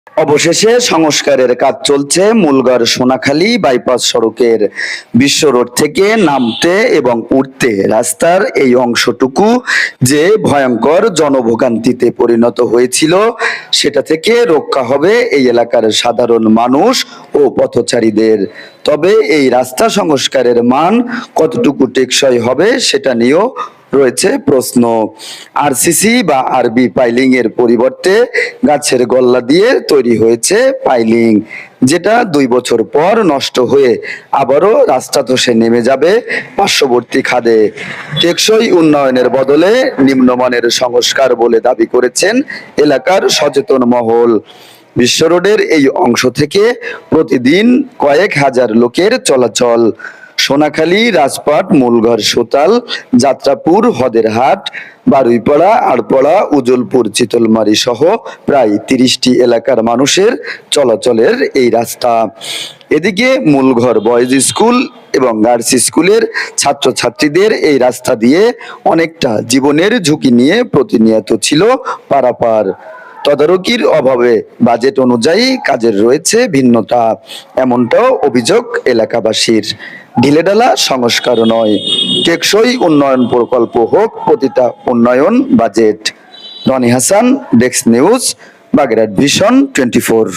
অবশেষে সংস্কারের কাজ চলছে মূলগড় সোনাখালী বাইপাস সড়কের বিশ্ব রোড থেকে নামতে এবং উঠতে রাস্তার এই অংশটুকু যে ভয়ঙ্কর জনভোগান্তিতে পরিণত হয়েছিল সেটা থেকে রক্ষা হবে এই এলাকার সাধারণ মানুষ ও পথচারীদের। তবে এই রাস্তা সংস্কারের মান কতটুকু টেকসই হবে সেটা নিয়েও রয়েছে প্রশ্ন। আরসিসি বা আরবি পাইলিং এর পরিবর্তে গাছের গল্লা দিয়ে তৈরি হয়েছে পাইলিং, যেটা 2 বছর পর নষ্ট হয়ে আবারও রাস্তা ধসে নেমে যাবে পার্শ্ববর্তী খাদে। টেকসই উন্নয়নের বদলে নিম্নমানের সংস্কার বলে দাবি করেছেন এলাকার সচেতন মহল। বিশ্ব রোডের এই অংশ থেকে প্রতিদিন কয়েক হাজার লোকের চলাচল। সোনাখালী, রাজপাট, মূলঘর, সুতাল, যাত্রাপুর, হদেরহাট, বারুইপাড়া, আড়পাড়া, উজলপুর, চিতলমারী সহ প্রায় 30টি এলাকার মানুষের চলাচলের এই রাস্তা। এদিকে মূলঘর বয়েজ স্কুল এবং গার্লস স্কুলের ছাত্রছাত্রীদের এই রাস্তা দিয়ে অনেকটা জীবনের ঝুঁকি নিয়ে প্রতিনিয়ত ছিল পারাপার। তদারকির অভাবে বাজেট অনুযায়ী কাজের রয়েছে ভিন্নতা, এমনটাও অভিযোগ এলাকাবাসীর। ঢিলেঢালা সংস্কার নয়, টেকসই উন্নয়ন প্রকল্প হোক প্রতিটা উন্নয়ন budget. Roni Hasan, desk news, Bagerhat vision 24।